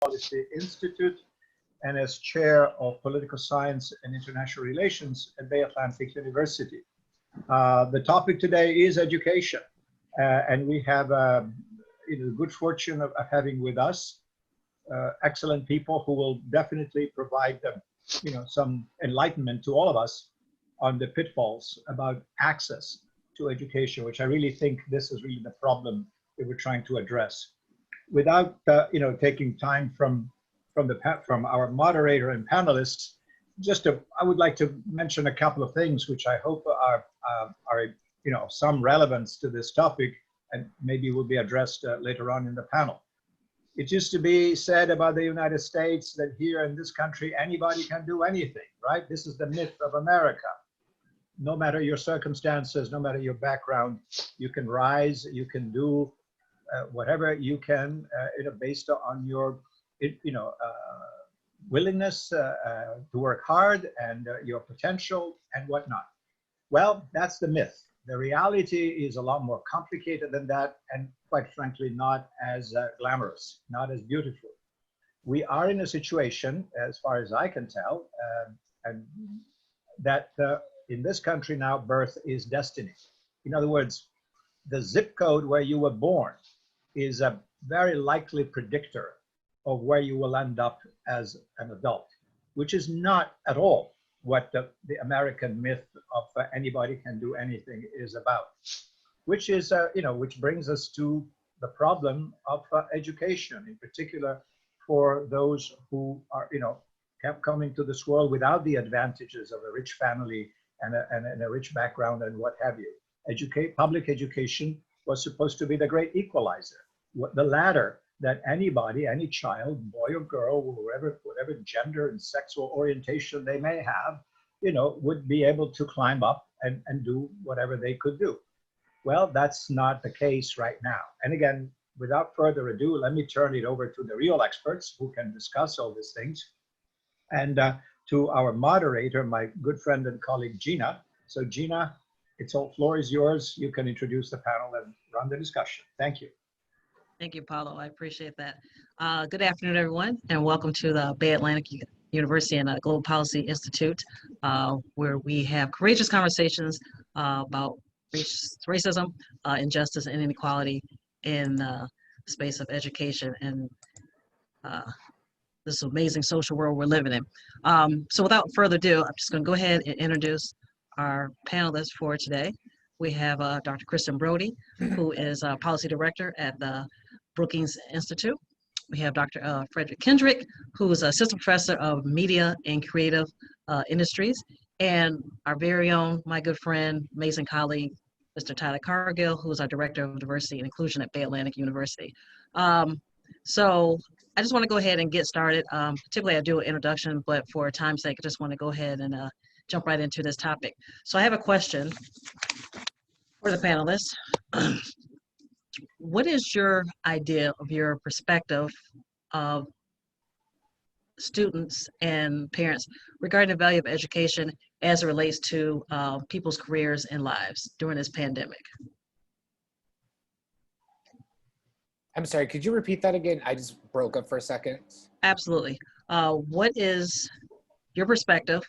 Policy Institute and as chair of political science and international relations at Bay Atlantic University. The topic today is education, and we have the good fortune of having with us excellent people who will definitely provide some enlightenment to all of us on the pitfalls about access to education, which I really think this is really the problem that we're trying to address. Without taking time from our moderator and panelists, I would like to mention a couple of things which I hope are some relevance to this topic and maybe will be addressed later on in the panel. It used to be said about the United States that here in this country anybody can do anything, right? This is the myth of America. No matter your circumstances, no matter your background, you can rise, you can do whatever you can, based on your, willingness to work hard and your potential and whatnot. Well, that's the myth. The reality is a lot more complicated than that, and quite frankly, not as glamorous, not as beautiful. We are in a situation, as far as I can tell, that in this country now, birth is destiny. In other words, the zip code where you were born is a very likely predictor of where you will end up as an adult, which is not at all what the American myth of anybody can do anything is about, which is, which brings us to the problem of education, in particular for those who are, kept coming to this world without the advantages of a rich family and a rich background and what have you. Public education was supposed to be the great equalizer, the ladder that anybody, any child, boy or girl, whatever gender and sexual orientation they may have, would be able to climb up and do whatever they could do. Well, that's not the case right now. And again, without further ado, let me turn it over to the real experts who can discuss all these things. And to our moderator, my good friend and colleague, Gina. So Gina, floor is yours. You can introduce the panel and run the discussion. Thank you. Thank you, Paolo. I appreciate that. Good afternoon, everyone, and welcome to the Bay Atlantic University and Global Policy Institute, where we have courageous conversations about racism, injustice, and inequality in the space of education and this amazing social world we're living in. So without further ado, I'm just going to go ahead and introduce our panelists for today. We have Dr. Kristen Broady, who is a policy director at the Brookings Institute. We have Dr. Fredric Kendrick, who is assistant professor of media and creative industries, and our very own, my good friend, amazing colleague, Mr. Tyler Cargill, who is our director of diversity and inclusion at Bay Atlantic University. So I just want to go ahead and get started. Typically I do an introduction, but for time's sake, I just want to go ahead and jump right into this topic. So I have a question for the panelists. What is your idea of your perspective of students and parents regarding the value of education as it relates to people's careers and lives during this pandemic? I'm sorry, could you repeat that again? I just broke up for a second. Absolutely. What is your perspective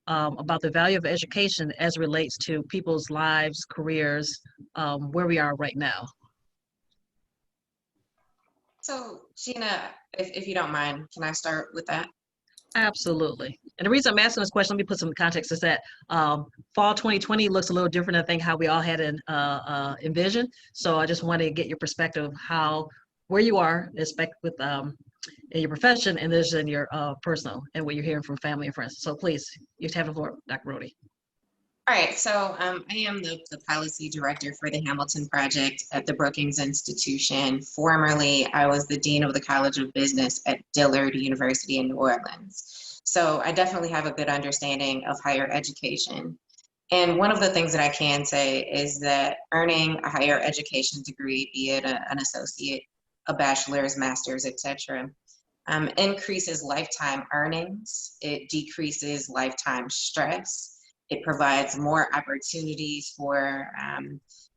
about the value of education as it relates to people's lives, careers, where we are right now? So Gina, if you don't mind, can I start with that? Absolutely. And the reason I'm asking this question, let me put some context, is that fall 2020 looks a little different, I think, how we all had envisioned. So I just want to get your perspective of where you are, with in your profession and this in your personal and what you're hearing from family and friends. So please, you have the floor, Dr. Broady. All right, so I am the policy director for the Hamilton Project at the Brookings Institution. Formerly, I was the dean of the College of Business at Dillard University in New Orleans. So I definitely have a good understanding of higher education. And one of the things that I can say is that earning a higher education degree, be it an associate, a bachelor's, master's, etc., increases lifetime earnings. It decreases lifetime stress. It provides more opportunities for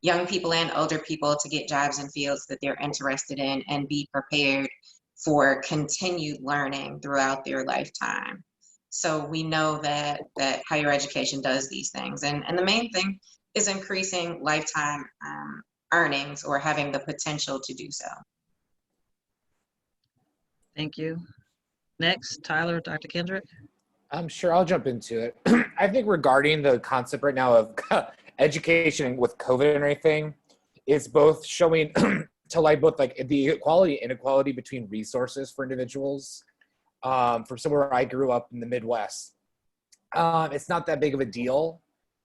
young people and older people to get jobs in fields that they're interested in and be prepared for continued learning throughout their lifetime. So we know that higher education does these things. And the main thing is increasing lifetime earnings, or having the potential to do so. Thank you. Next, Tyler, Dr. Kendrick. I'm sure I'll jump into it. I think regarding the concept right now of education with COVID and everything, it's both showing to light both like the inequality between resources for individuals. From somewhere I grew up in the Midwest, it's not that big of a deal.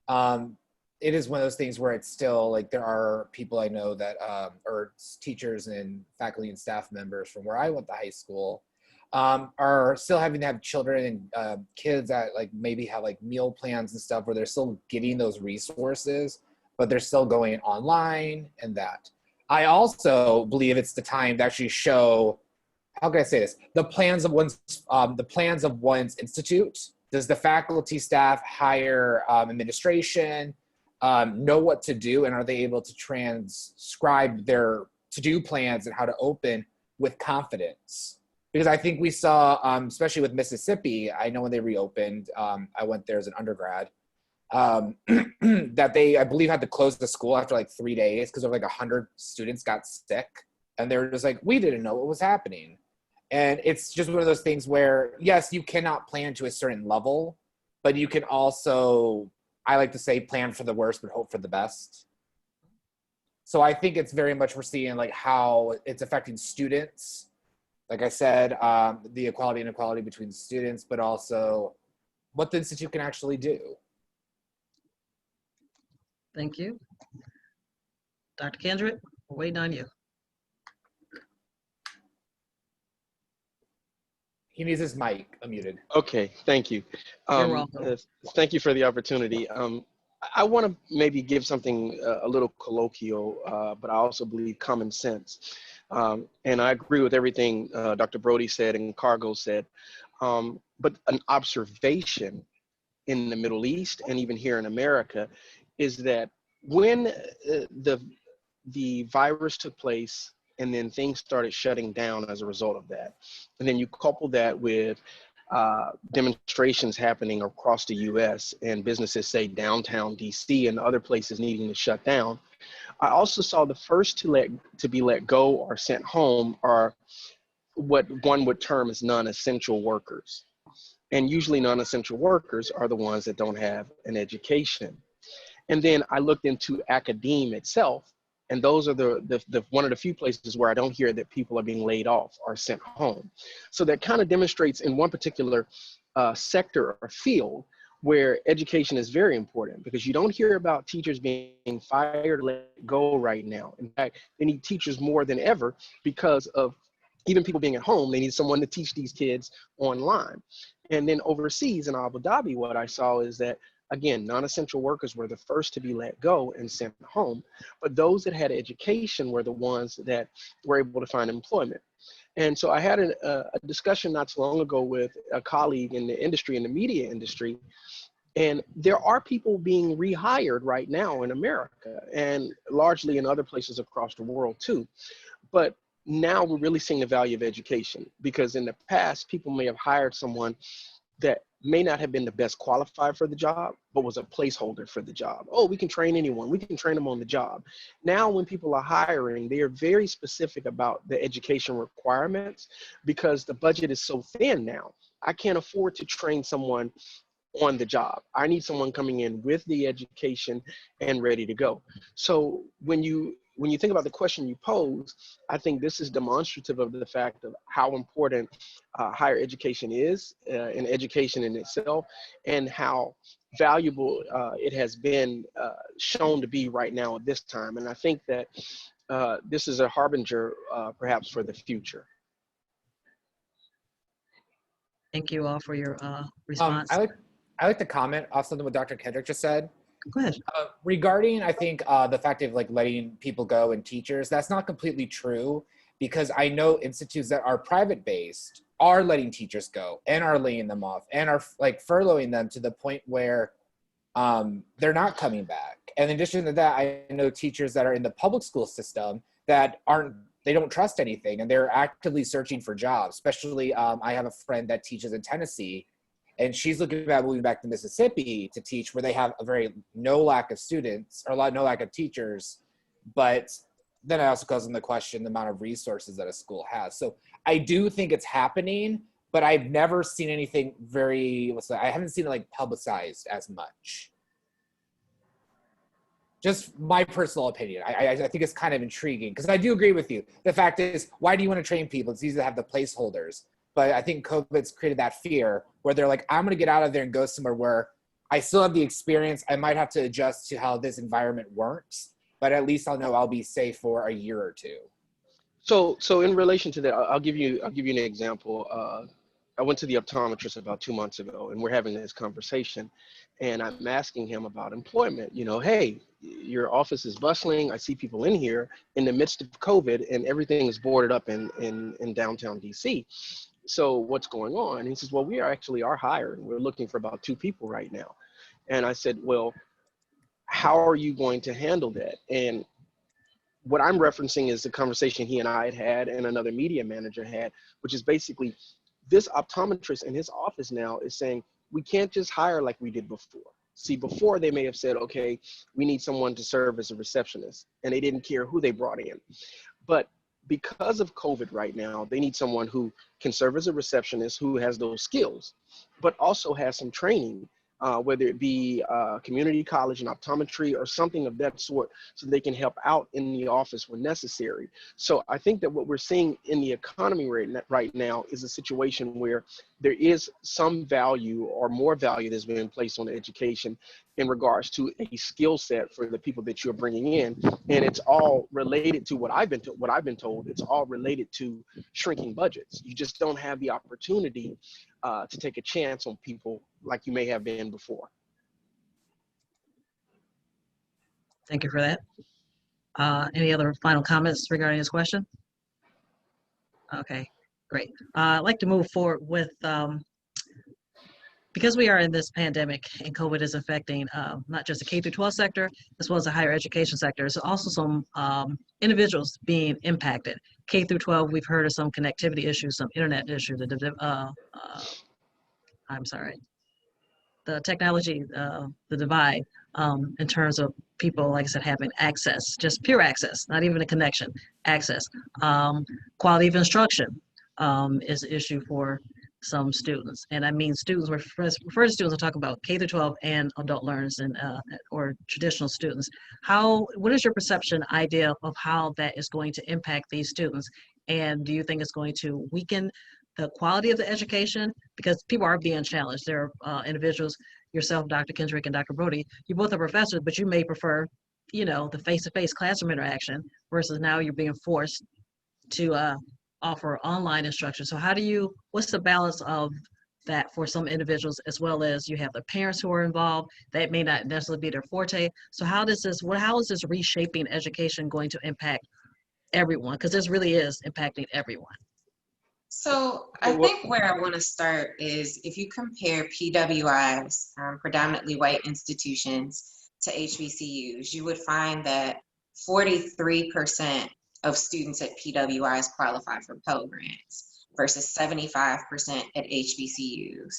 It is one of those things where it's still like there are people I know that or teachers and faculty and staff members from where I went to high school are still having to have children and kids that like maybe have like meal plans and stuff where they're still getting those resources, but they're still going online and that. I also believe it's the time to actually show, how can I say this? The plans of one's institute. Does the faculty staff hire administration, know what to do, and are they able to transcribe their to-do plans and how to open with confidence? Because I think we saw, especially with Mississippi, I know when they reopened, I went there as an undergrad, that they, I believe, had to close the school after like 3 days because of like 100 students got sick. And they were just like, we didn't know what was happening. And it's just one of those things where, yes, you cannot plan to a certain level, but you can also, I like to say, plan for the worst, but hope for the best. So I think it's very much we're seeing like how it's affecting students. Like I said, the equality and inequality between students, but also what the institute can actually do. Thank you. Dr. Kendrick, we're waiting on you. He needs his mic unmuted. Okay, thank you. You're welcome. Thank you for the opportunity. I want to maybe give something a little colloquial, but I also believe common sense. And I agree with everything Dr. Broady said and Cargill said, but an observation in the Middle East and even here in America is that when the virus took place and then things started shutting down as a result of that, and then you couple that with demonstrations happening across the US and businesses, say downtown DC and other places needing to shut down, I also saw the first to be let go or sent home are what one would term as non-essential workers. And usually non-essential workers are the ones that don't have an education. And then I looked into academia itself, and those are the one of the few places where I don't hear that people are being laid off or sent home. So that kind of demonstrates in one particular sector or field where education is very important, because you don't hear about teachers being fired or let go right now. In fact, they need teachers more than ever because of even people being at home. They need someone to teach these kids online. And then overseas in Abu Dhabi, what I saw is that, again, non-essential workers were the first to be let go and sent home, but those that had education were the ones that were able to find employment. And so I had a discussion not so long ago with a colleague in the industry, in the media industry, and there are people being rehired right now in America and largely in other places across the world too. But now we're really seeing the value of education, because in the past, people may have hired someone that may not have been the best qualified for the job, but was a placeholder for the job. Oh, we can train anyone. We can train them on the job. Now, when people are hiring, they are very specific about the education requirements because the budget is so thin now. I can't afford to train someone on the job. I need someone coming in with the education and ready to go. So when you think about the question you pose, I think this is demonstrative of the fact of how important higher education is, and education in itself, and how valuable it has been shown to be right now at this time. And I think that this is a harbinger perhaps for the future. Thank you all for your response. I like to comment off something what Dr. Kendrick just said. Go ahead. Regarding, I think, the fact of like letting people go and teachers, that's not completely true, because I know institutes that are private based are letting teachers go and are laying them off and are like furloughing them to the point where they're not coming back. And in addition to that, I know teachers that are in the public school system that aren't they don't trust anything, and they're actively searching for jobs. Especially, I have a friend that teaches in Tennessee, and she's looking at moving back to Mississippi to teach, where they have a very no lack of students, or no lack of teachers. But then it also goes into question the amount of resources that a school has. So I do think it's happening, but I've never seen anything I haven't seen it like publicized as much. Just my personal opinion. I think it's kind of intriguing, because I do agree with you. The fact is, why do you want to train people? It's easy to have the placeholders. But I think COVID's created that fear where they're like, I'm going to get out of there and go somewhere where I still have the experience. I might have to adjust to how this environment works, but at least I'll know I'll be safe for a year or two. So in relation to that, I'll give you an example. I went to the optometrist about 2 months ago, and we're having this conversation, and I'm asking him about employment. You know, hey, your office is bustling. I see people in here in the midst of COVID, and everything is boarded up in downtown DC. So what's going on? And he says, well, we are hiring. We're looking for about 2 people right now. And I said, well, how are you going to handle that? And what I'm referencing is the conversation he and I had and another media manager had, which is basically this optometrist in his office now is saying, we can't just hire like we did before. See, before they may have said, okay, we need someone to serve as a receptionist, and they didn't care who they brought in. But because of COVID right now, they need someone who can serve as a receptionist, who has those skills, but also has some training, whether it be community college in optometry or something of that sort, so they can help out in the office when necessary. So I think that what we're seeing in the economy right now is a situation where there is some value or more value that's being placed on education in regards to a skill set for the people that you're bringing in. And it's all related to what I've been told, it's all related to shrinking budgets. You just don't have the opportunity to take a chance on people like you may have been before. Thank you for that. Any other final comments regarding this question? Okay, great. I'd like to move forward with, because we are in this pandemic and COVID is affecting not just the K-12 sector, as well as the higher education sector, there's also some individuals being impacted. K-12, we've heard of some connectivity issues, some internet issues, the technology, the divide in terms of people, like I said, having access, just pure access, not even a connection, access. Quality of instruction is an issue for some students. And I mean students, we're refer to students, I talk about K-12 and adult learners and or traditional students. What is your perception, idea of how that is going to impact these students? And do you think it's going to weaken the quality of the education? Because people are being challenged. There are individuals, yourself, Dr. Kendrick and Dr. Broady, you both are professors, but you may prefer, the face-to-face classroom interaction versus now you're being forced to offer online instruction. So what's the balance of that for some individuals, as well as you have the parents who are involved, that may not necessarily be their forte. So how is this reshaping education going to impact everyone? Because this really is impacting everyone. So I think where I want to start is if you compare PWIs, predominantly white institutions, to HBCUs, you would find that 43% of students at PWIs qualify for Pell Grants versus 75% at HBCUs.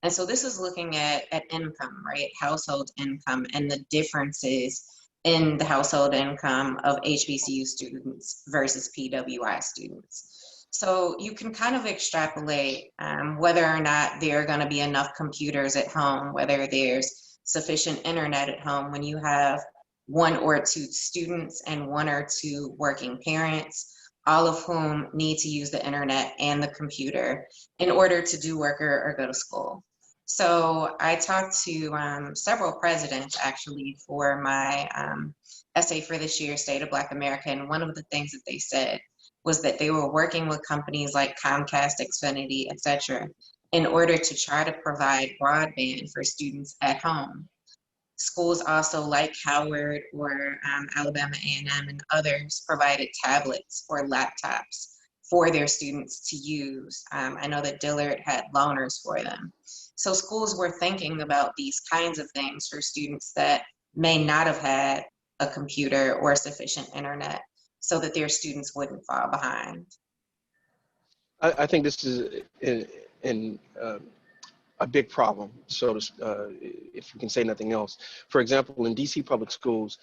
And so this is looking at income, right? Household income and the differences in the household income of HBCU students versus PWI students. So you can kind of extrapolate whether or not there are going to be enough computers at home, whether there's sufficient internet at home when you have 1 or 2 students and 1 or 2 working parents, all of whom need to use the internet and the computer in order to do work or go to school. So I talked to several presidents actually for my essay for this year's State of Black America, and one of the things that they said was that they were working with companies like Comcast, Xfinity, et cetera, in order to try to provide broadband for students at home. Schools also like Howard or Alabama A&M and others provided tablets or laptops for their students to use. I know that Dillard had loaners for them. So schools were thinking about these kinds of things for students that may not have had a computer or sufficient internet. so that their students wouldn't fall behind? I think this is a big problem, so if you can say nothing else. For example, in DC public schools,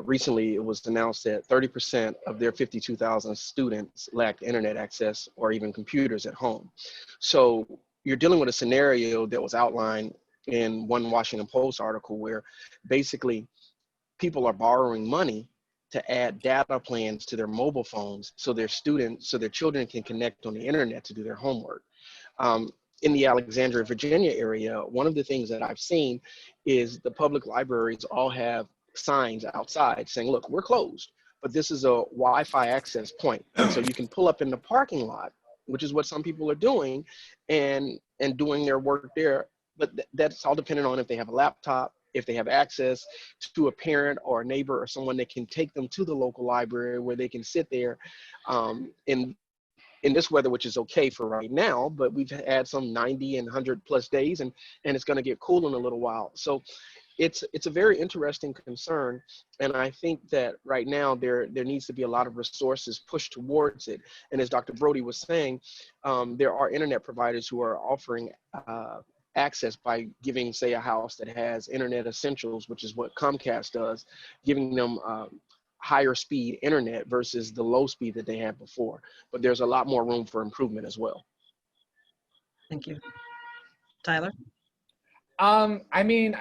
recently it was announced that 30% of their 52,000 students lacked internet access or even computers at home. So you're dealing with a scenario that was outlined in one Washington Post article where basically people are borrowing money to add data plans to their mobile phones so their children can connect on the internet to do their homework. In the Alexandria, Virginia area, one of the things that I've seen is the public libraries all have signs outside saying, look, we're closed, but this is a Wi-Fi access point. And so you can pull up in the parking lot, which is what some people are doing, and doing their work there. But that's all dependent on if they have a laptop, if they have access to a parent or a neighbor or someone that can take them to the local library where they can sit there in this weather, which is okay for right now, but we've had some 90 and 100 plus days, and it's going to get cool in a little while. So it's a very interesting concern, and I think that right now there needs to be a lot of resources pushed towards it. And as Dr. Broady was saying, there are internet providers who are offering access by giving, say, a house that has internet essentials, which is what Comcast does, giving them higher speed internet versus the low speed that they had before. But there's a lot more room for improvement as well. Thank you. Tyler? I mean,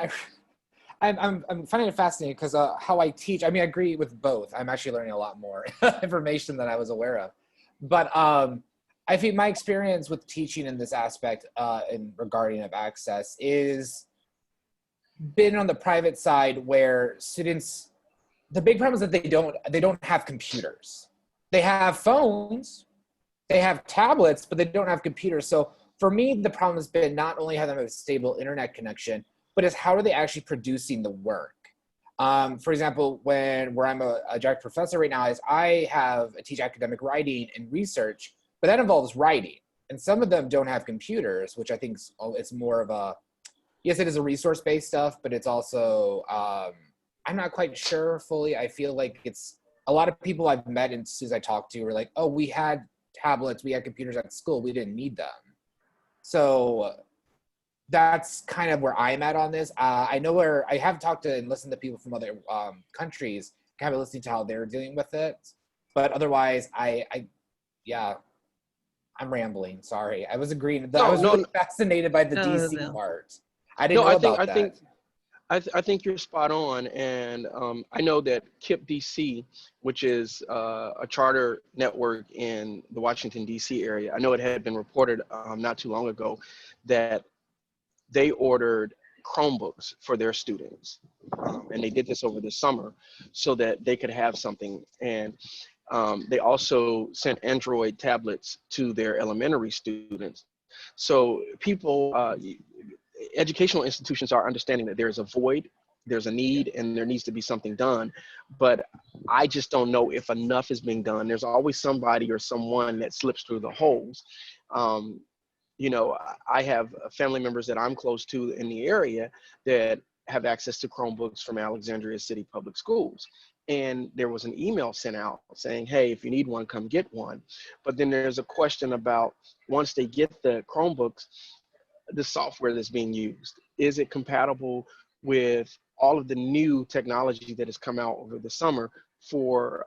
I'm finding it fascinating because how I teach, I mean, I agree with both. I'm actually learning a lot more information than I was aware of. But I think my experience with teaching in this aspect in regarding of access is been on the private side where students, the big problem is that they don't have computers. They have phones, they have tablets, but they don't have computers. So for me, the problem has been not only having a stable internet connection, but it's how are they actually producing the work? For example, where I'm a direct professor right now is I teach academic writing and research, but that involves writing. And some of them don't have computers, which I think it's more of a, yes, it is a resource-based stuff, but it's also, I'm not quite sure fully. I feel like it's a lot of people I've met and students I talked to were like, oh, we had tablets, we had computers at school, we didn't need them. So that's kind of where I'm at on this. I know where I have talked to and listened to people from other countries, kind of listening to how they're dealing with it. But otherwise, yeah, I'm rambling. Sorry, I was agreeing. I was really fascinated by the DC part. I didn't know about that. I think you're spot on, and I know that KIP DC, which is a charter network in the Washington DC area, I know it had been reported not too long ago that they ordered Chromebooks for their students, and they did this over the summer so that they could have something. And they also sent Android tablets to their elementary students. So people, educational institutions are understanding that there's a void, there's a need, and there needs to be something done. But I just don't know if enough is being done. There's always somebody or someone that slips through the holes. You know, I have family members that I'm close to in the area that have access to Chromebooks from Alexandria City Public Schools. And there was an email sent out saying, hey, if you need one, come get one. But then there's a question about once they get the Chromebooks, the software that's being used, is it compatible with all of the new technology that has come out over the summer for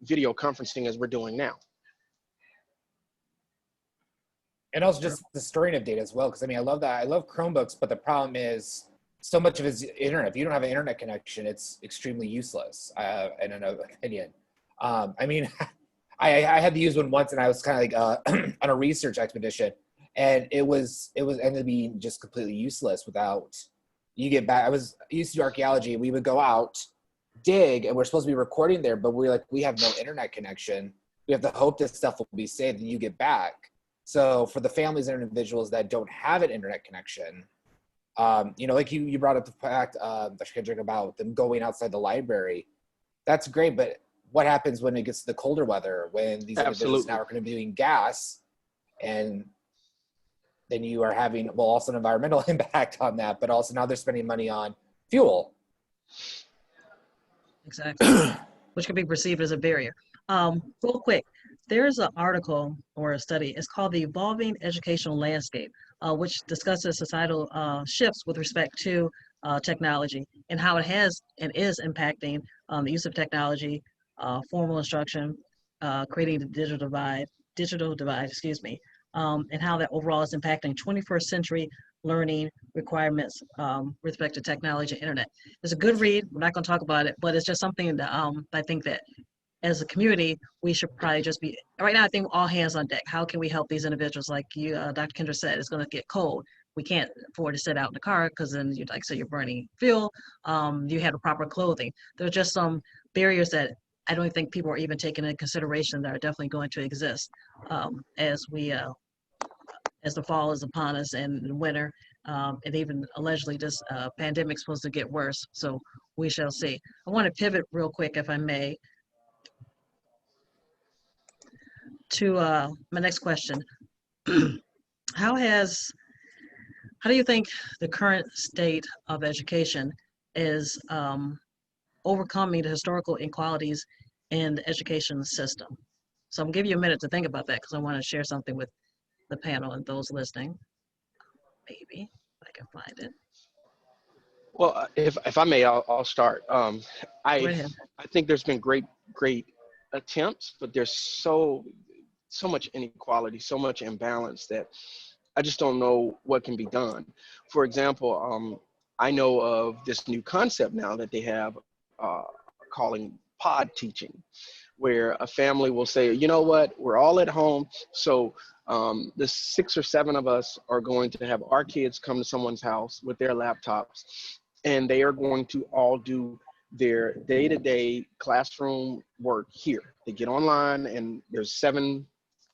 video conferencing as we're doing now? And also just the storing of data as well, because I mean, I love that. I love Chromebooks, but the problem is so much of it is internet. If you don't have an internet connection, it's extremely useless, in an opinion. I mean, I had to use one once, and I was kind of like on a research expedition, and it ended up being just completely useless without you get back. I used to do archaeology. We would go out, dig, and we're supposed to be recording there, but we have no internet connection. We have to hope this stuff will be saved, and you get back. So for the families and individuals that don't have an internet connection, you know, like you brought up the fact, Dr. Kendrick, about them going outside the library. That's great, but what happens when it gets to the colder weather, when these individuals now are going to be doing gas, and then you are having, well, also an environmental impact on that, but also now they're spending money on fuel. Exactly. which can be perceived as a barrier. Real quick, there's an article or a study, it's called The Evolving Educational Landscape, which discusses societal shifts with respect to technology and how it has and is impacting the use of technology, formal instruction, creating the digital divide, excuse me, and how that overall is impacting 21st century learning requirements with respect to technology and internet. It's a good read. We're not going to talk about it, but it's just something that I think that as a community, we should probably just be, right now, I think all hands on deck. How can we help these individuals? Like you, Dr. Kendrick said, it's going to get cold. We can't afford to sit out in the car because then, like I said, you're burning fuel. You have the proper clothing. There's just some barriers that I don't think people are even taking into consideration that are definitely going to exist as the fall is upon us and winter, and even allegedly this pandemic is supposed to get worse. So we shall see. I want to pivot real quick, if I may, to my next question. How do you think the current state of education is overcoming the historical inequalities in the education system? So I'm gonna give you a minute to think about that because I want to share something with the panel and those listening. Maybe if I can find it. Well, if I may, I'll start. Go ahead. I think there's been great attempts, but there's so much inequality, so much imbalance that I just don't know what can be done. For example, I know of this new concept now that they have calling pod teaching, where a family will say, you know what, we're all at home, so the 6 or 7 of us are going to have our kids come to someone's house with their laptops, and they are going to all do their day-to-day classroom work here. They get online and there's 7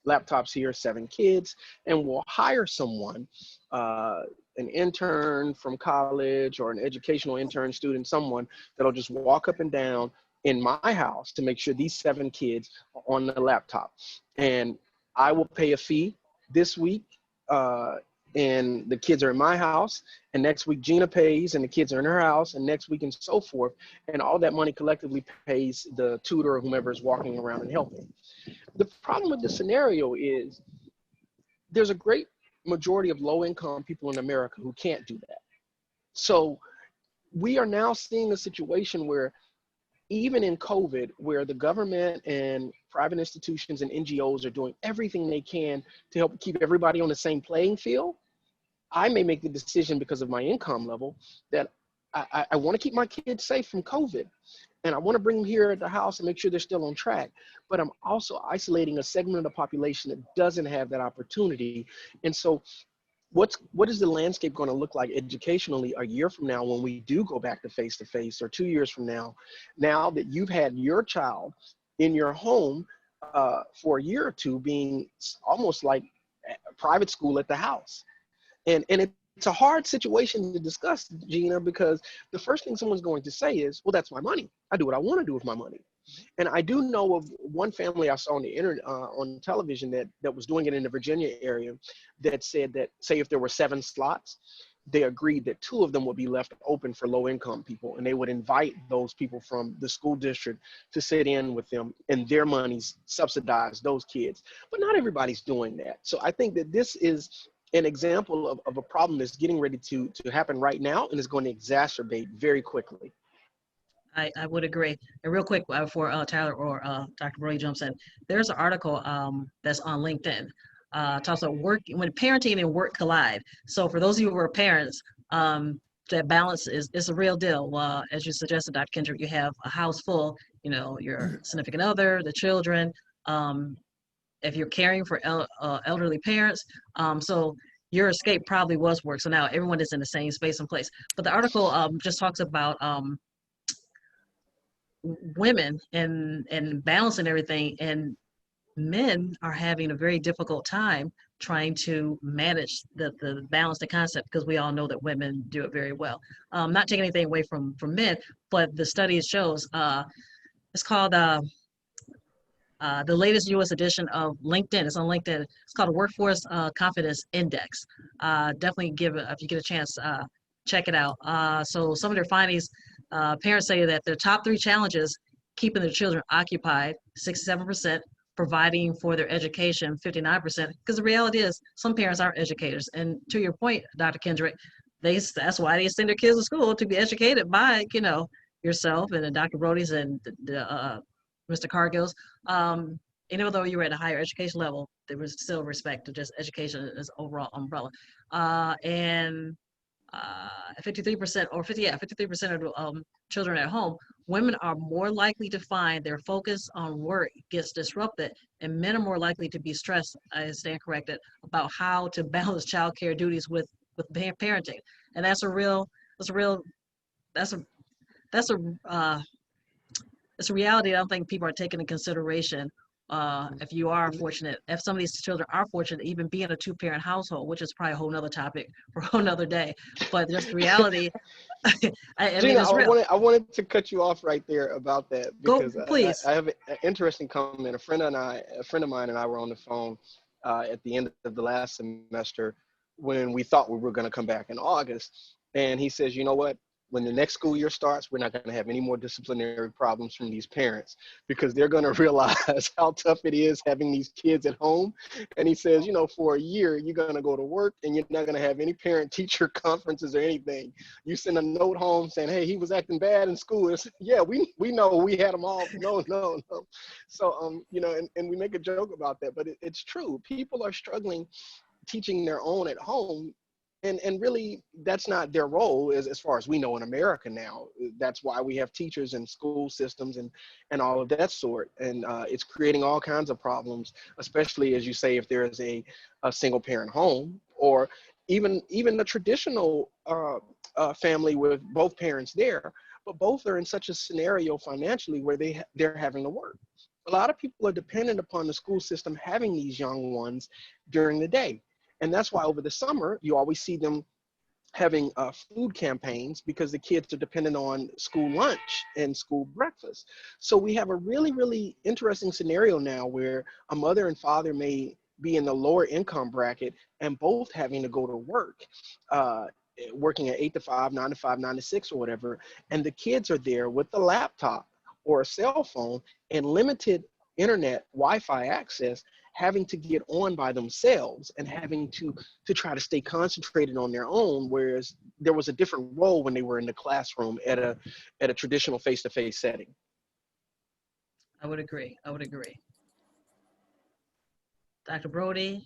laptops here, 7 kids, and we'll hire someone, an intern from college or an educational intern student, someone that'll just walk up and down in my house to make sure these 7 kids are on the laptop. And I will pay a fee this week, and the kids are in my house, and next week Gina pays and the kids are in her house, and next week and so forth, and all that money collectively pays the tutor or whomever is walking around and helping. The problem with this scenario is there's a great majority of low-income people in America who can't do that. So we are now seeing a situation where even in COVID, where the government and private institutions and NGOs are doing everything they can to help keep everybody on the same playing field, I may make the decision because of my income level that I want to keep my kids safe from COVID. And I want to bring them here at the house and make sure they're still on track. But I'm also isolating a segment of the population that doesn't have that opportunity. And so what is the landscape going to look like educationally a year from now when we do go back to face-to-face, or 2 years from now that you've had your child in your home for a year or two, being almost like private school at the house? And it's a hard situation to discuss, Gina, because the first thing someone's going to say is, well, that's my money. I do what I want to do with my money. And I do know of one family I saw on the internet, on television that was doing it in the Virginia area, that said that, say if there were 7 slots, they agreed that 2 of them would be left open for low income people, and they would invite those people from the school district to sit in with them, and their monies subsidize those kids. But not everybody's doing that. So I think that this is an example of a problem that's getting ready to happen right now, and is going to exacerbate very quickly. I would agree. And real quick, before Tyler or Dr. Broady jumps in, there's an article that's on LinkedIn. Talks about work, when parenting and work collide. So for those of you who are parents, that balance is a real deal. As you suggested, Dr. Kendrick, you have a house full, your significant other, the children, if you're caring for elderly parents. So your escape probably was work. So now everyone is in the same space and place. But the article just talks about women and balancing everything, and men are having a very difficult time trying to manage the balance, the concept, because we all know that women do it very well. Not taking anything away from men, but the study shows, it's called the latest US edition of LinkedIn. It's on LinkedIn. It's called a Workforce Confidence Index. Definitely if you get a chance, check it out. So some of their findings, parents say that their top 3 challenges keeping their children occupied, 67%, providing for their education, 59%. Because the reality is, some parents aren't educators. And to your point, Dr. Kendrick, that's why they send their kids to school, to be educated by, yourself and Dr. Brody's and Mr. Cargill's. And even though you were at a higher education level, there was still respect to just education as overall umbrella. And 53% or 53% of the children at home, women are more likely to find their focus on work gets disrupted, and men are more likely to be stressed, I stand corrected, about how to balance childcare duties with parenting. And that's a reality I don't think people are taking into consideration. If you are fortunate, if some of these children are fortunate, even be in a two-parent household, which is probably a whole nother topic for a whole nother day, but just reality. I mean, Gina, it's real. I wanted to cut you off right there about that, because Please. I have an interesting comment. A friend of mine and I were on the phone at the end of the last semester when we thought we were going to come back in August. And he says, you know what? When the next school year starts, we're not going to have any more disciplinary problems from these parents, because they're going to realize how tough it is having these kids at home. And he says, for a year, you're going to go to work and you're not going to have any parent-teacher conferences or anything. You send a note home saying, hey, he was acting bad in school. It's, yeah, we know we had him all. No. So, and we make a joke about that, but it's true. People are struggling teaching their own at home. And really, that's not their role as far as we know in America now. That's why we have teachers and school systems and all of that sort. And it's creating all kinds of problems, especially, as you say, if there is a single parent home, or even a traditional family with both parents there, but both are in such a scenario financially where they're having to work. A lot of people are dependent upon the school system having these young ones during the day. And that's why over the summer, you always see them having food campaigns, because the kids are dependent on school lunch and school breakfast. So we have a really, really interesting scenario now where a mother and father may be in the lower income bracket and both having to go to work, working at 8 to 5, 9 to 5, 9 to 6 or whatever. And the kids are there with the laptop or a cell phone and limited internet Wi-Fi access, having to get on by themselves and having to try to stay concentrated on their own, whereas there was a different role when they were in the classroom at a traditional face-to-face setting. I would agree. Dr. Broady,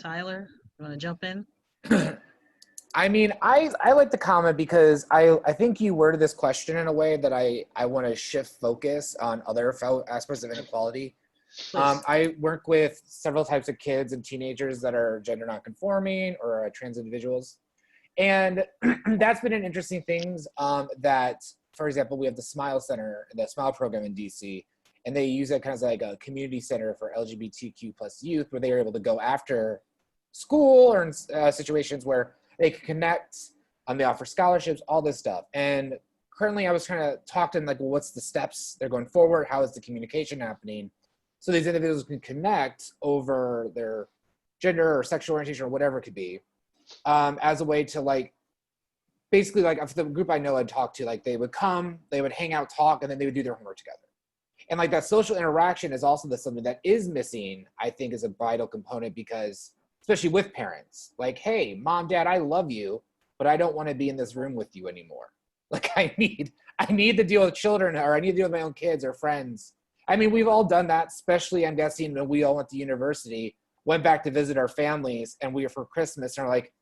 Tyler, you want to jump in? I mean, I like the comment because I think you worded this question in a way that I want to shift focus on other aspects of inequality. I work with several types of kids and teenagers that are gender nonconforming or trans individuals. And that's been an interesting thing that, for example, we have the Smile Center, the Smile program in DC, and they use it kind of like a community center for LGBTQ plus youth, where they are able to go after school or in situations where they can connect, they offer scholarships, all this stuff. And currently I was trying to talk to them like, well, what's the steps they're going forward? How is the communication happening? So these individuals can connect over their gender or sexual orientation or whatever it could be, as a way to like, basically like if the group I know I'd talk to, like they would come, they would hang out, talk, and then they would do their homework together. And like that social interaction is also something that is missing, I think is a vital component, because especially with parents, like, hey, mom, dad, I love you, but I don't want to be in this room with you anymore. Like I need to deal with children, or I need to deal with my own kids or friends. I mean, we've all done that, especially I'm guessing when we all went to university, went back to visit our families, and we were for Christmas and are like,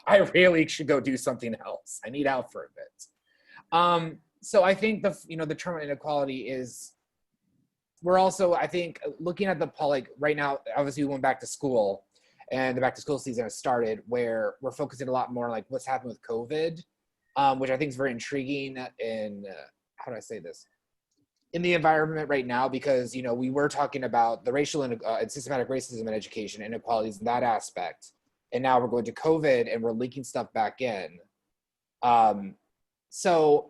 I really should go do something else. I need out for a bit. So I think the term inequality is, we're also, I think, looking at like right now, obviously we went back to school and the back to school season has started, where we're focusing a lot more on like what's happened with COVID, which I think is very intriguing in, how do I say this? In the environment right now, because, we were talking about the racial and systematic racism in education, inequalities in that aspect. And now we're going to COVID and we're leaking stuff back in. So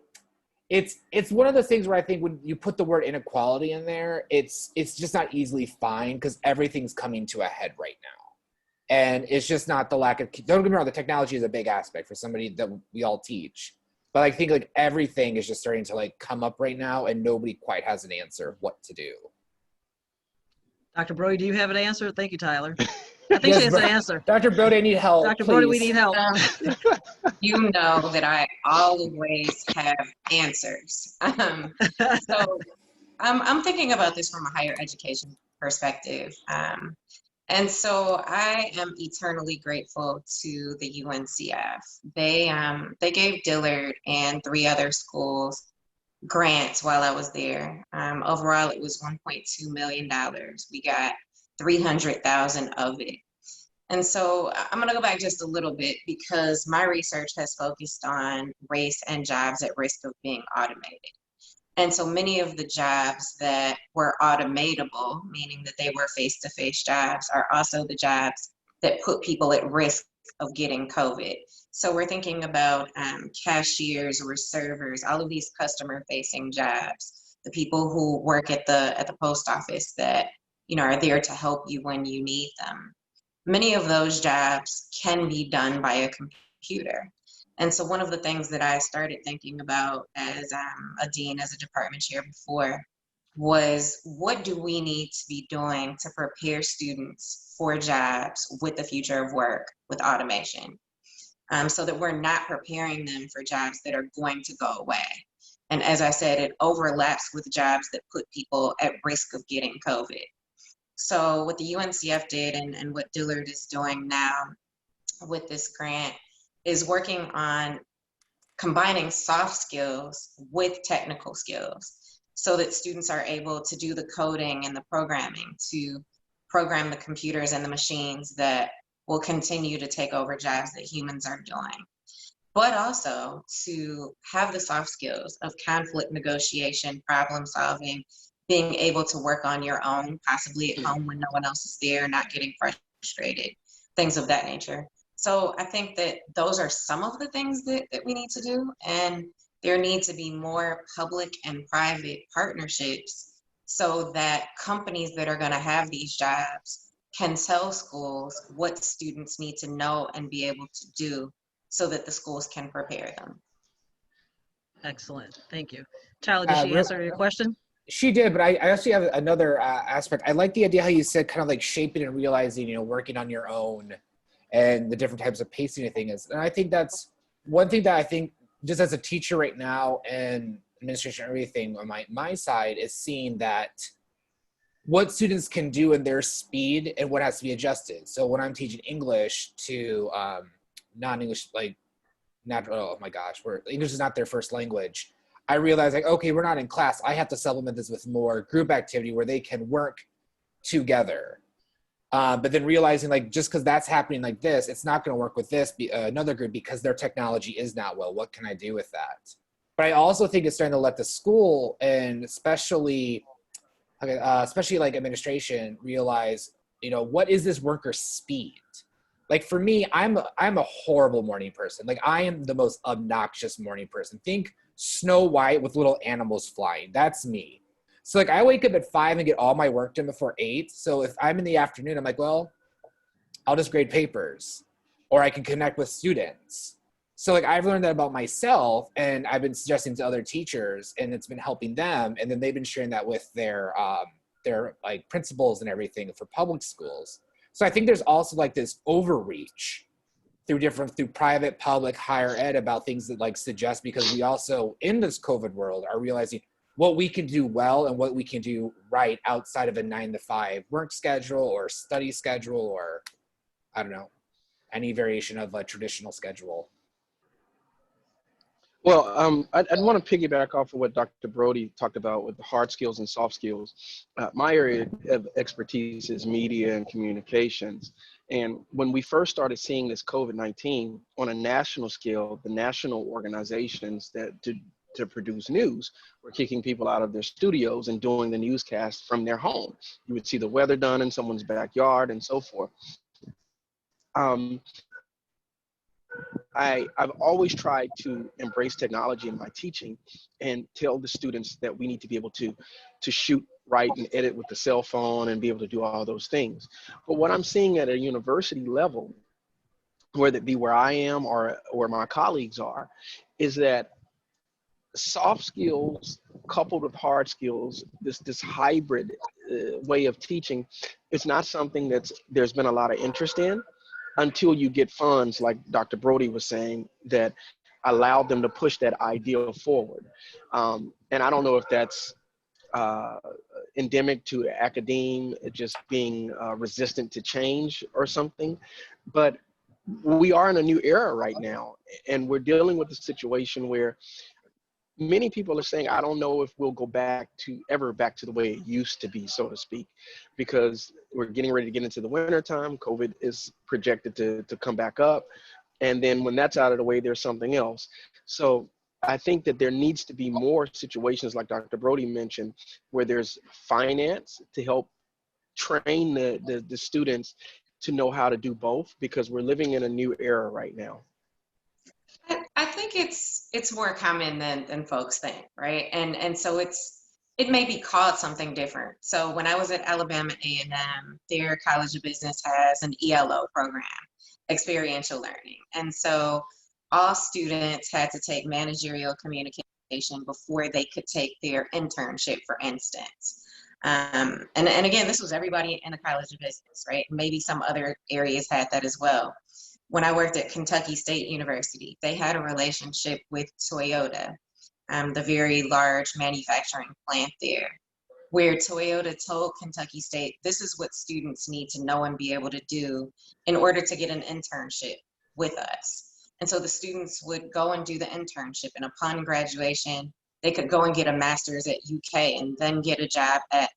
it's one of those things where I think when you put the word inequality in there, it's just not easily defined, because everything's coming to a head right now. And it's just not the lack of, don't get me wrong, the technology is a big aspect for somebody that we all teach. But I think like everything is just starting to like come up right now and nobody quite has an answer of what to do. Dr. Broady, do you have an answer? Thank you, Tyler. I think she has an answer. Dr. Broady, I need help. Dr. Please. Broady, we need help. You know that I always have answers. So I'm thinking about this from a higher education perspective. And so I am eternally grateful to the UNCF. They gave Dillard and 3 other schools grants while I was there. Overall, it was $1.2 million. We got 300,000 of it. And so I'm going to go back just a little bit because my research has focused on race and jobs at risk of being automated. And so many of the jobs that were automatable, meaning that they were face-to-face jobs, are also the jobs that put people at risk of getting COVID. So we're thinking about cashiers or servers, all of these customer-facing jobs, the people who work at the post office that, you know, are there to help you when you need them. Many of those jobs can be done by a computer. And so one of the things that I started thinking about as a dean, as a department chair before, was what do we need to be doing to prepare students for jobs with the future of work with automation, so that we're not preparing them for jobs that are going to go away. And as I said, it overlaps with jobs that put people at risk of getting COVID. So what the UNCF did and what Dillard is doing now with this grant is working on combining soft skills with technical skills so that students are able to do the coding and the programming to program the computers and the machines that will continue to take over jobs that humans are doing, but also to have the soft skills of conflict negotiation, problem solving, being able to work on your own, possibly at home when no one else is there, not getting frustrated, things of that nature. So I think that those are some of the things that we need to do, and there need to be more public and private partnerships so that companies that are going to have these jobs can tell schools what students need to know and be able to do so that the schools can prepare them. Excellent. Thank you. Tyler, did she answer your question? She did, but I actually have another aspect. I like the idea how you said kind of like shaping and realizing, you know, working on your own and the different types of pacing of things. And I think that's one thing that I think just as a teacher right now and administration and everything on my side is seeing that what students can do in their speed and what has to be adjusted. So when I'm teaching English to non-English, like, oh my gosh, where English is not their first language, I realized like, okay, we're not in class. I have to supplement this with more group activity where they can work together. But then realizing like, just because that's happening like this, it's not going to work with this another group because their technology is not well. What can I do with that? But I also think it's starting to let the school and especially like administration realize, you know, what is this worker's speed? Like for me, I'm a horrible morning person. Like I am the most obnoxious morning person. Think Snow White with little animals flying. That's me. So like I wake up at 5 and get all my work done before 8. So if I'm in the afternoon, I'm like, well, I'll just grade papers or I can connect with students. So like I've learned that about myself and I've been suggesting to other teachers and it's been helping them. And then they've been sharing that with their like principals and everything for public schools. So I think there's also like this overreach through private, public, higher ed about things that like suggest, because we also in this COVID world are realizing what we can do well and what we can do right outside of a 9-to-5 work schedule or study schedule or I don't know, any variation of a traditional schedule. Well, I'd want to piggyback off of what Dr. Broady talked about with the hard skills and soft skills. My area of expertise is media and communications. And when we first started seeing this COVID-19 on a national scale, the national organizations that to produce news were kicking people out of their studios and doing the newscast from their home. You would see the weather done in someone's backyard and so forth. I've always tried to embrace technology in my teaching and tell the students that we need to be able to shoot, write, and edit with the cell phone and be able to do all those things. But what I'm seeing at a university level, whether it be where I am or where my colleagues are, is that soft skills coupled with hard skills, this hybrid way of teaching, it's not something there's been a lot of interest in until you get funds like Dr. Broady was saying that allowed them to push that ideal forward. And I don't know if that's endemic to academe just being resistant to change or something, but we are in a new era right now, and we're dealing with a situation where many people are saying, I don't know if we'll go back to the way it used to be, so to speak, because we're getting ready to get into the winter time. COVID is projected to come back up. And then when that's out of the way, there's something else. So I think that there needs to be more situations like Dr. Broady mentioned, where there's finance to help train the students to know how to do both, because we're living in a new era right now. I think it's more common than folks think, right? And so it may be called something different. So when I was at Alabama A&M, their College of Business has an ELO program, Experiential Learning. And so all students had to take managerial communication before they could take their internship, for instance. And again, this was everybody in the College of Business, right? Maybe some other areas had that as well. When I worked at Kentucky State University, they had a relationship with Toyota, the very large manufacturing plant there, where Toyota told Kentucky State, this is what students need to know and be able to do in order to get an internship with us. And so the students would go and do the internship, and upon graduation, they could go and get a master's at UK and then get a job at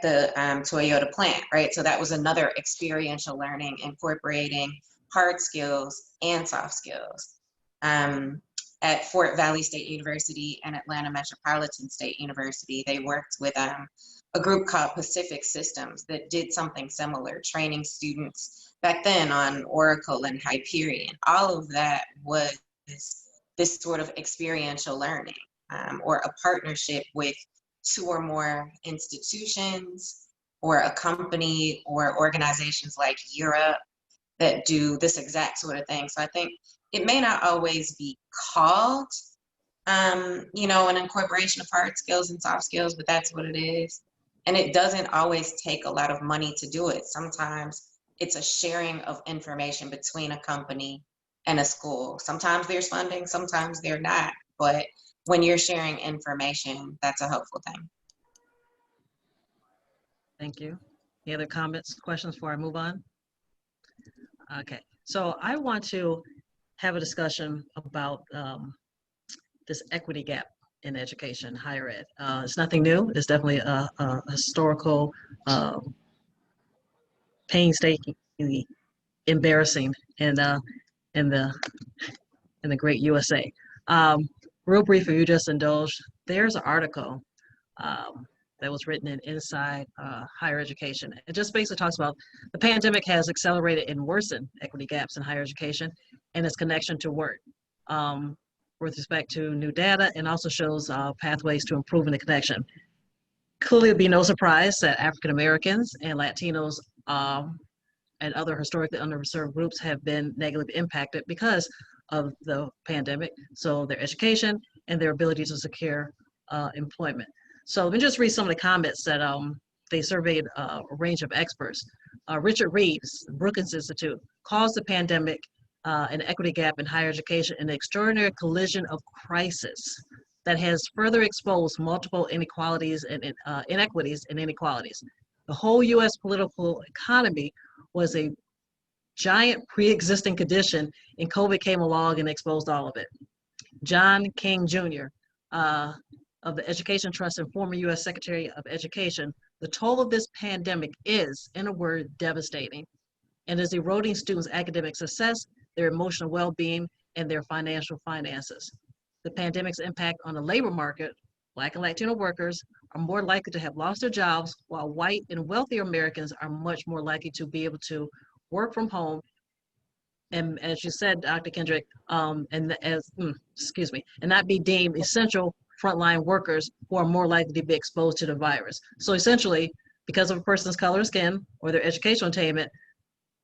the Toyota plant, right? So that was another experiential learning, incorporating hard skills and soft skills. At Fort Valley State University and Atlanta Metropolitan State University, they worked with a group called Pacific Systems that did something similar, training students back then on Oracle and Hyperion. All of that was this sort of experiential learning, or a partnership with 2 or more institutions or a company or organizations like Europe that do this exact sort of thing. So I think it may not always be called, an incorporation of hard skills and soft skills, but that's what it is. And it doesn't always take a lot of money to do it. Sometimes it's a sharing of information between a company and a school. Sometimes there's funding, sometimes they're not. But when you're sharing information, that's a helpful thing. Thank you. Any other comments, questions before I move on? Okay, so I want to have a discussion about this equity gap in education, higher ed. It's nothing new. It's definitely a historical, painstakingly embarrassing in the great USA. Real brief, if you just indulge, there's an article that was written in Inside Higher Education. It just basically talks about the pandemic has accelerated and worsened equity gaps in higher education and its connection to work with respect to new data, and also shows pathways to improving the connection. Clearly, it'd be no surprise that African Americans and Latinos and other historically underserved groups have been negatively impacted because of the pandemic, so their education and their ability to secure employment. So let me just read some of the comments that they surveyed a range of experts. Richard Reeves, Brookings Institute, calls the pandemic an equity gap in higher education an extraordinary collision of crisis that has further exposed multiple inequalities and inequities and inequalities. The whole US political economy was a giant pre-existing condition, and COVID came along and exposed all of it. John King Jr., of the Education Trust and former US Secretary of Education, the toll of this pandemic is, in a word, devastating, and is eroding students' academic success, their emotional well-being, and their financial finances. The pandemic's impact on the labor market, Black and Latino workers are more likely to have lost their jobs, while white and wealthier Americans are much more likely to be able to work from home, and as you said, Dr. Kendrick, and not be deemed essential frontline workers who are more likely to be exposed to the virus. So essentially, because of a person's color of skin or their educational attainment,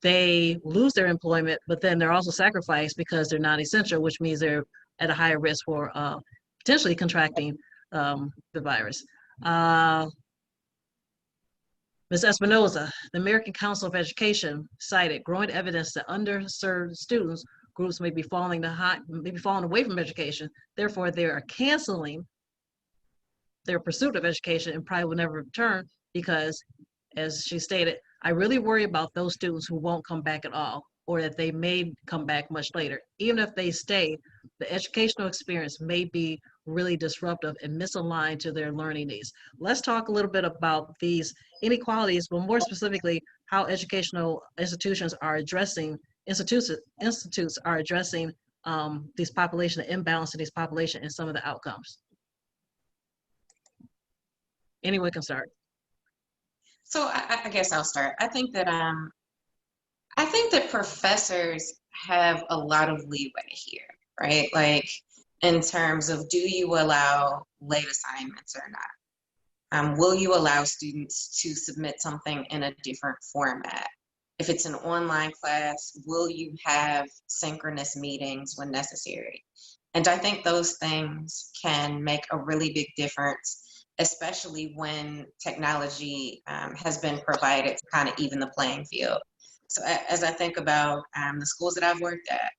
they lose their employment, but then they're also sacrificed because they're non-essential, which means they're at a higher risk for potentially contracting the virus. Ms. Espinoza, the American Council of Education cited growing evidence that underserved students groups may be falling away from education. Therefore, they are canceling their pursuit of education and probably will never return because, as she stated, I really worry about those students who won't come back at all, or that they may come back much later. Even if they stay, the educational experience may be really disruptive and misaligned to their learning needs. Let's talk a little bit about these inequalities, but more specifically, how educational institutions are addressing, institutes are addressing these population, the imbalance in these population and some of the outcomes. Anyone can start. So I guess I'll start. I think that professors have a lot of leeway here, right? Like in terms of, do you allow late assignments or not? Will you allow students to submit something in a different format? If it's an online class, will you have synchronous meetings when necessary? And I think those things can make a really big difference, especially when technology has been provided to kind of even the playing field. So as I think about the schools that I've worked at,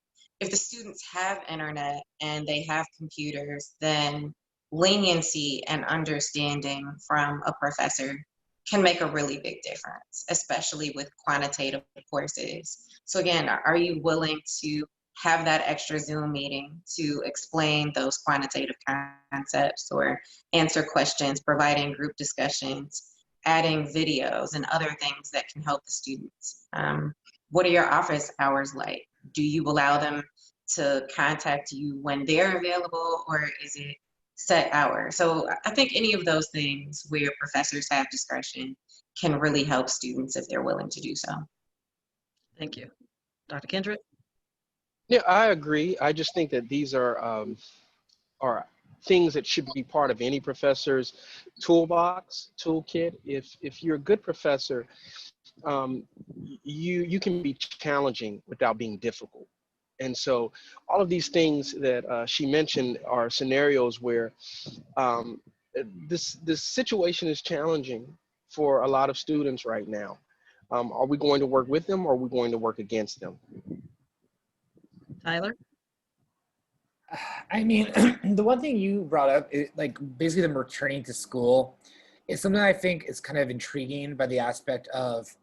if the students have internet and they have computers, then leniency and understanding from a professor can make a really big difference, especially with quantitative courses. So again, are you willing to have that extra Zoom meeting to explain those quantitative concepts or answer questions, providing group discussions, adding videos and other things that can help the students? What are your office hours like? Do you allow them to contact you when they're available, or is it set hours? So I think any of those things where professors have discretion can really help students if they're willing to do so. Thank you. Dr. Kendrick? Yeah, I agree. I just think that these are things that should be part of any professor's toolkit. If you're a good professor, you can be challenging without being difficult. And so all of these things that she mentioned are scenarios where this situation is challenging for a lot of students right now. Are we going to work with them, or are we going to work against them? Tyler? I mean, the one thing you brought up, is, like basically them returning to school, is something I think is kind of intriguing by the aspect of,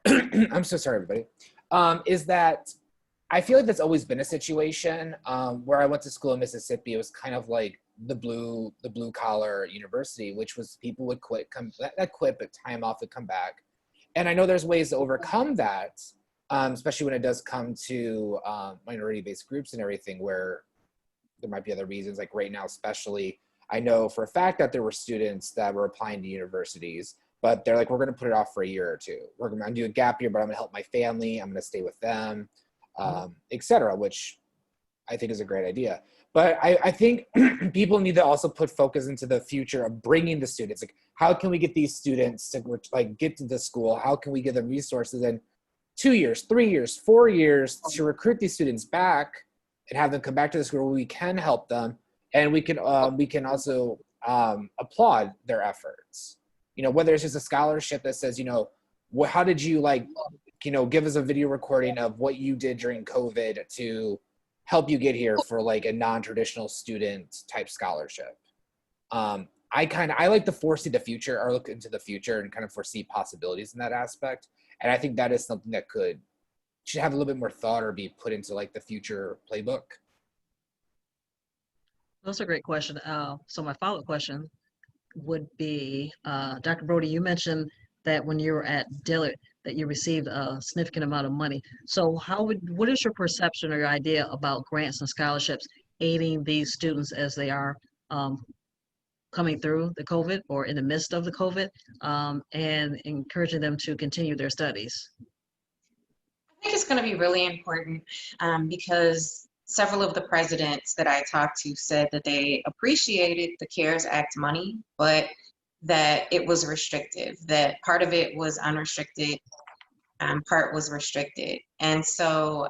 I'm so sorry, everybody, is that I feel like that's always been a situation where I went to school in Mississippi. It was kind of like the blue collar university, which was people would quit, but time off would come back. And I know there's ways to overcome that, especially when it does come to minority-based groups and everything, where there might be other reasons. Like right now, especially, I know for a fact that there were students that were applying to universities, but they're like, we're going to put it off for a year or two. We're going to do a gap year, but I'm going to help my family. I'm going to stay with them, etc., which I think is a great idea. But I think people need to also put focus into the future of bringing the students. Like, how can we get these students to like get to the school? How can we give them resources in 2 years, 3 years, 4 years to recruit these students back and have them come back to the school where we can help them, and we can also applaud their efforts. You know, whether it's just a scholarship that says, you know, how did you give us a video recording of what you did during COVID to help you get here for like a non-traditional student type scholarship. I like to foresee the future, or look into the future and kind of foresee possibilities in that aspect. And I think that is something that should have a little bit more thought or be put into like the future playbook. That's a great question. So my follow-up question would be, Dr. Broady, you mentioned that when you were at Dillard, that you received a significant amount of money. So what is your perception or your idea about grants and scholarships aiding these students as they are coming through the COVID or in the midst of the COVID, and encouraging them to continue their studies? I think it's going to be really important because several of the presidents that I talked to said that they appreciated the CARES Act money, but that it was restrictive, that part of it was unrestricted, part was restricted. And so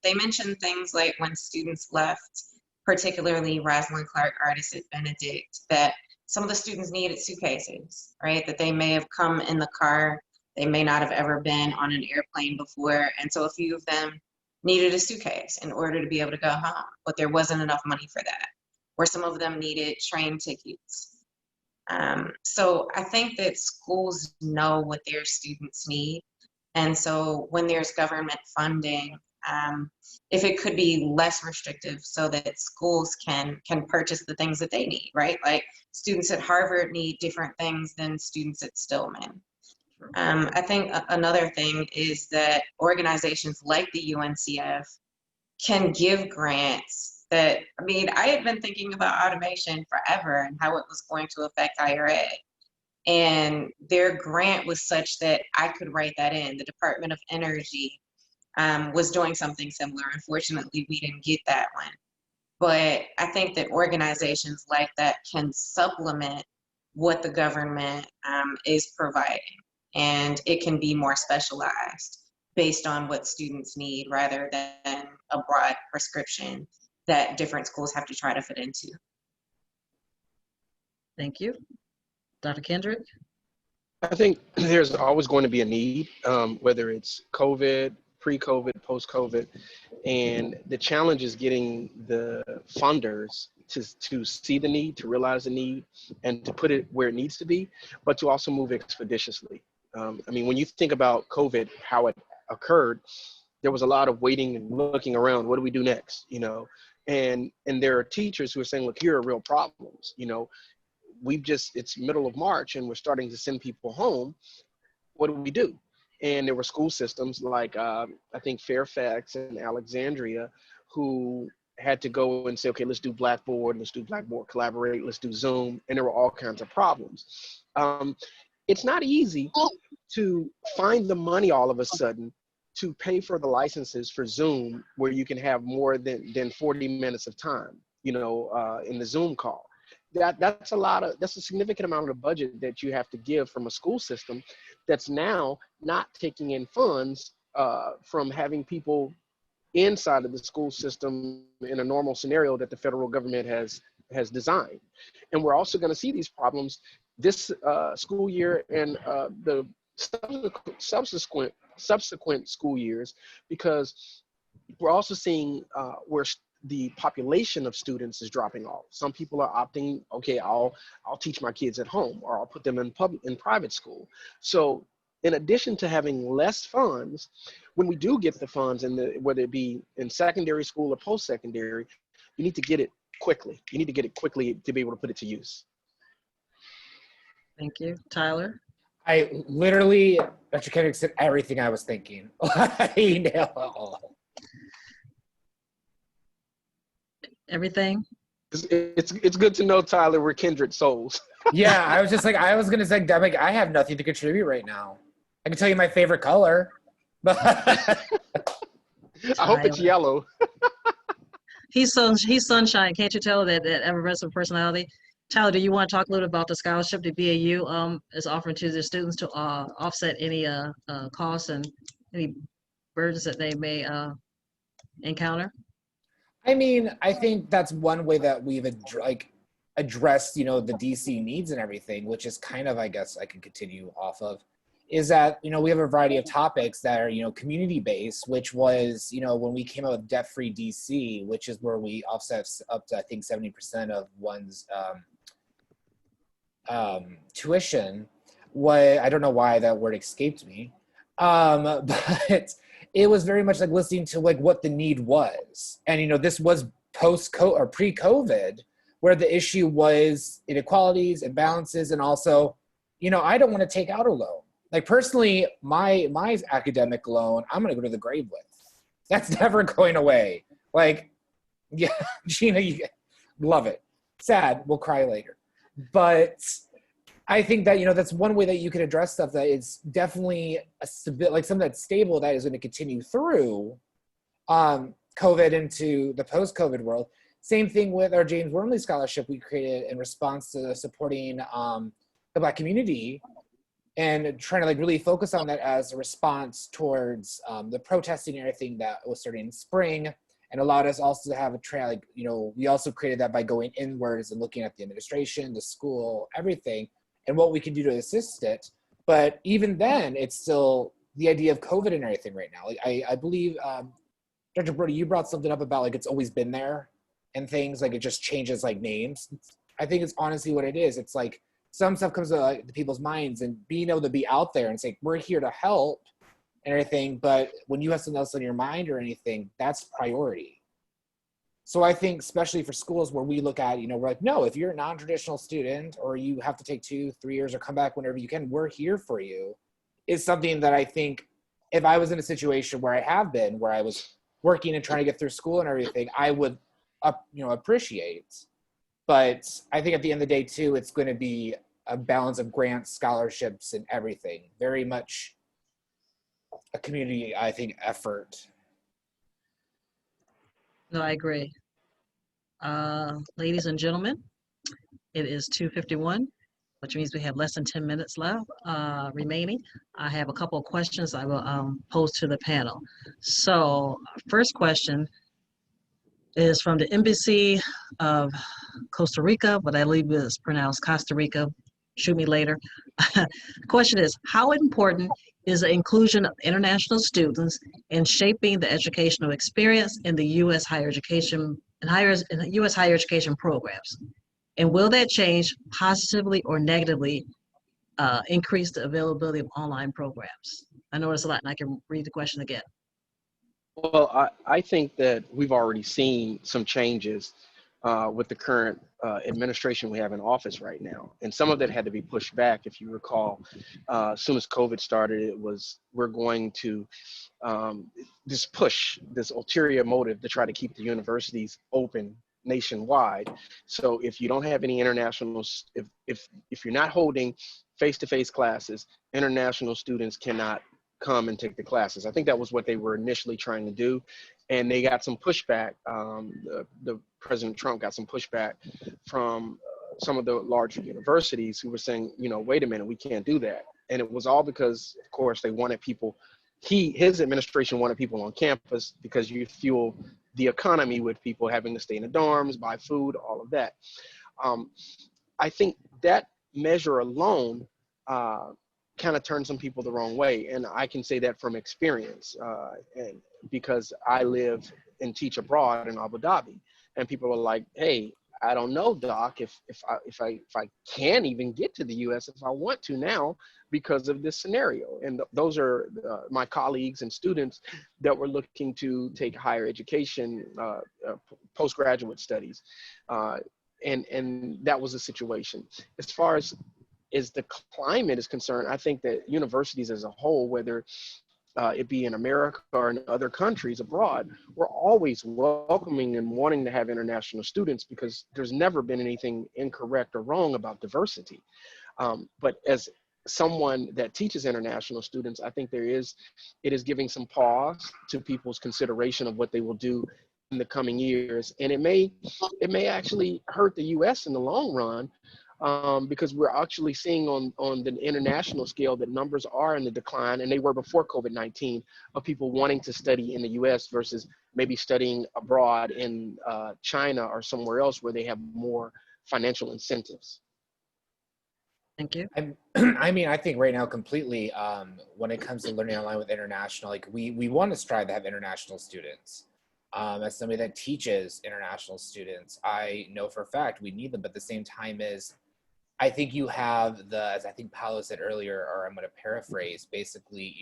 they mentioned things like when students left particularly Rosalind Clark, artist at Benedict, that some of the students needed suitcases, right? That they may have come in the car, they may not have ever been on an airplane before. And so a few of them needed a suitcase in order to be able to go home, but there wasn't enough money for that. Or some of them needed train tickets. So I think that schools know what their students need. And so when there's government funding, if it could be less restrictive so that schools can purchase the things that they need, right? Like students at Harvard need different things than students at Stillman. I think another thing is that organizations like the UNCF can give grants that, I mean, I had been thinking about automation forever and how it was going to affect higher ed. And their grant was such that I could write that in. The Department of Energy was doing something similar. Unfortunately, we didn't get that one. But I think that organizations like that can supplement what the government is providing. And it can be more specialized based on what students need rather than a broad prescription that different schools have to try to fit into. Thank you. Dr. Kendrick? I think there's always going to be a need, whether it's COVID, pre-COVID, post-COVID, and the challenge is getting the funders to see the need, to realize the need, and to put it where it needs to be, but to also move expeditiously. I mean, when you think about COVID, how it occurred, there was a lot of waiting and looking around. What do we do next? You know, and there are teachers who are saying, look, here are real problems. You know, it's middle of March and we're starting to send people home. What do we do? And there were school systems like, I think Fairfax and Alexandria, who had to go and say, okay, let's do Blackboard, Collaborate, let's do Zoom. And there were all kinds of problems. It's not easy to find the money all of a sudden to pay for the licenses for Zoom, where you can have more than 40 minutes of time, you know, in the Zoom call. That's a significant amount of the budget that you have to give from a school system that's now not taking in funds from having people inside of the school system in a normal scenario that the federal government has designed. And we're also going to see these problems this school year and the subsequent school years, because we're also seeing where the population of students is dropping off. Some people are opting, okay, I'll teach my kids at home, or I'll put them in private school. So in addition to having less funds, when we do get the funds, whether it be in secondary school or post-secondary, you need to get it quickly. You need to get it quickly to be able to put it to use. Thank you. Tyler? I literally, Dr. Kendrick said everything I was thinking. He nailed it all. Everything? It's good to know, Tyler, we're kindred souls. Yeah, I was just like, I was going to say, I have nothing to contribute right now. I can tell you my favorite color, but I hope it's yellow. He's sunshine. Can't you tell that effervescent personality? Tyler, do you want to talk a little about the scholarship the BAU is offering to the students to offset any costs and any burdens that they may encounter? I mean, I think that's one way that we've addressed, you know, the DC needs and everything, which is kind of, I guess I can continue off of, is that, you know, we have a variety of topics that are, you know, community-based, which was, you know, when we came out with debt-free DC, which is where we offset up to, I think, 70% of one's tuition. I don't know why that word escaped me, but it was very much like listening to like what the need was. And, you know, this was post-COVID or pre-COVID, where the issue was inequalities, imbalances, and also, you know, I don't want to take out a loan. Like personally, my academic loan, I'm going to go to the grave with. That's never going away. Like, yeah, Gina, you love it. Sad, we'll cry later. But I think that, you know, that's one way that you can address stuff that is definitely like something that's stable that is going to continue through COVID into the post-COVID world. Same thing with our James Wormley Scholarship we created in response to supporting the Black community and trying to like really focus on that as a response towards the protesting and everything that was starting in spring and allowed us also to have we also created that by going inwards and looking at the administration, the school, everything, and what we can do to assist it. But even then, it's still the idea of COVID and everything right now. Like I believe, Dr. Broady, you brought something up about like it's always been there and things, like it just changes like names. I think it's honestly what it is. It's like some stuff comes to people's minds, and being able to be out there and say, we're here to help and everything, but when you have something else on your mind or anything, that's priority. So I think especially for schools where we look at, we're like, no, if you're a non-traditional student or you have to take 2-3 years or come back whenever you can, we're here for you, is something that I think if I was in a situation where I have been, where I was working and trying to get through school and everything, I would, appreciate. But I think at the end of the day too, it's going to be a balance of grants, scholarships, and everything. Very much a community, I think, effort. No, I agree. Ladies and gentlemen, it is 2:51, which means we have less than 10 minutes left remaining. I have a couple of questions I will pose to the panel. So first question is from the Embassy of Costa Rica, but I believe it's pronounced Costa Rica. Shoot me later. The question is, how important is the inclusion of international students in shaping the educational experience in the U.S. higher education U.S. higher education programs? And will that change positively or negatively increase the availability of online programs? I know it's a lot, and I can read the question again. Well, I think that we've already seen some changes with the current administration we have in office right now. And some of that had to be pushed back. If you recall, as soon as COVID started, it was, we're going to this ulterior motive to try to keep the universities open nationwide. So if you don't have any international, if you're not holding face-to-face classes, international students cannot come and take the classes. I think that was what they were initially trying to do, and they got some pushback. The President Trump got some pushback from some of the larger universities who were saying, wait a minute, we can't do that. And it was all because, of course, they wanted people. His administration wanted people on campus because you fuel the economy with people having to stay in the dorms, buy food, all of that. I think that measure alone kind of turn some people the wrong way. And I can say that from experience, and because I live and teach abroad in Abu Dhabi, and people are like, hey, I don't know, Doc, if I can even get to the US if I want to now because of this scenario. And those are my colleagues and students that were looking to take higher education, postgraduate studies. And that was the situation. As far as the climate is concerned, I think that universities as a whole, whether it be in America or in other countries abroad, we're always welcoming and wanting to have international students because there's never been anything incorrect or wrong about diversity. But as someone that teaches international students, I think it is giving some pause to people's consideration of what they will do in the coming years. And it may actually hurt the US in the long run, because we're actually seeing on the international scale that numbers are in the decline, and they were before COVID-19, of people wanting to study in the US versus maybe studying abroad in China or somewhere else where they have more financial incentives. Thank you. I think right now completely, when it comes to learning online with international, like we want to strive to have international students. As somebody that teaches international students, I know for a fact we need them, but at the same time I think you have as I think Paolo said earlier, or I'm going to paraphrase, basically,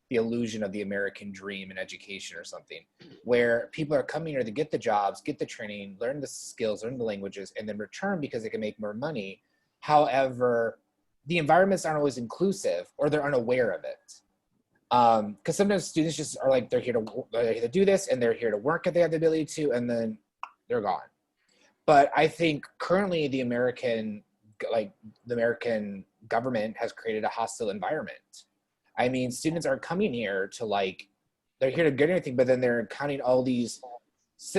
the illusion of the American dream in education or something, where people are coming here to get the jobs, get the training, learn the skills, learn the languages, and then return because they can make more money. However, the environments aren't always inclusive, or they're unaware of it. Because sometimes students just are like, they're here to do this, and they're here to work if they have the ability to, and then they're gone. But I think currently the American government has created a hostile environment. I mean, students are coming here to they're here to get anything, but then they're counting all these,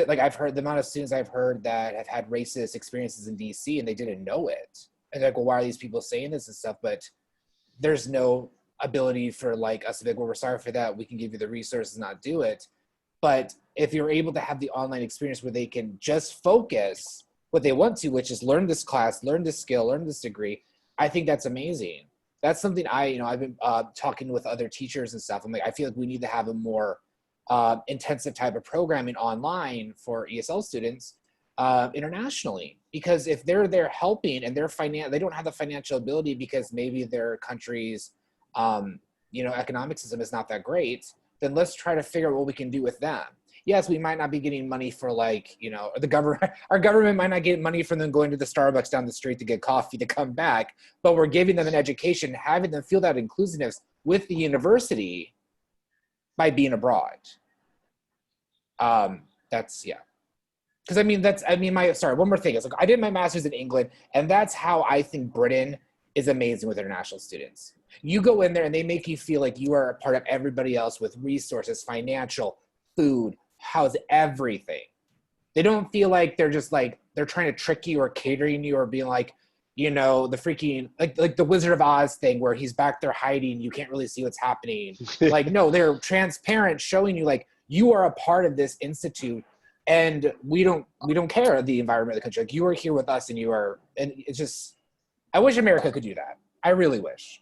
I've heard the amount of students I've heard that have had racist experiences in DC and they didn't know it. And they're like, well, why are these people saying this and stuff? But there's no ability for us to be like, well, we're sorry for that. We can give you the resources, not do it. But if you're able to have the online experience where they can just focus what they want to, which is learn this class, learn this skill, learn this degree, I think that's amazing. That's something I've been talking with other teachers and stuff. I'm like, I feel like we need to have a more intensive type of programming online for ESL students internationally, because if they're there helping and they don't have the financial ability because maybe their country's economic system is not that great, then let's try to figure out what we can do with them. Yes, we might not be getting money for the government, our government might not get money from them going to the Starbucks down the street to get coffee to come back, but we're giving them an education, having them feel that inclusiveness with the university by being abroad. That's, yeah. Because one more thing is, I did my master's in England, and that's how I think Britain is amazing with international students. You go in there and they make you feel like you are a part of everybody else with resources, financial, food, house, everything. They don't feel like they're just they're trying to trick you or catering you or being like, the freaking, like the Wizard of Oz thing where he's back there hiding, you can't really see what's happening. No, they're transparent, showing you you are a part of this institute, and we don't care the environment of the country. You are here with us, and it's just, I wish America could do that. I really wish.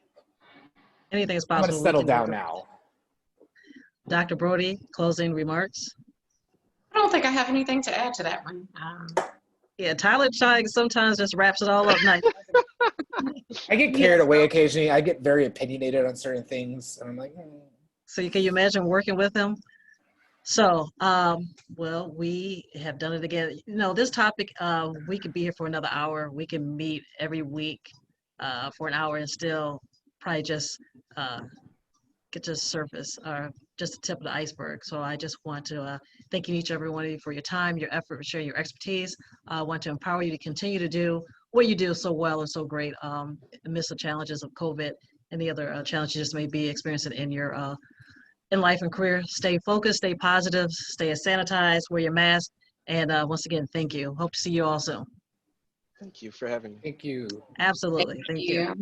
Anything is I'm possible. gonna settle down now. Dr. Broady, closing remarks. I don't think I have anything to add to that one. Yeah, Tyler Chang sometimes just wraps it all up nice. I get carried away occasionally. I get very opinionated on certain things, and I'm like, So can you imagine working with him? So, well, we have done it again. This topic, we could be here for another hour. We can meet every week for an hour and still probably just get to the surface or just the tip of the iceberg. So I just want to thank each and every one of you for your time, your effort, for sharing your expertise. I want to empower you to continue to do what you do so well and so great amidst the challenges of COVID and the other challenges you just may be experiencing in your in life and career. Stay focused, stay positive, stay sanitized, wear your mask. And once again, thank you. Hope to see you all soon. Thank you for having me. Thank you. Absolutely. Thank you.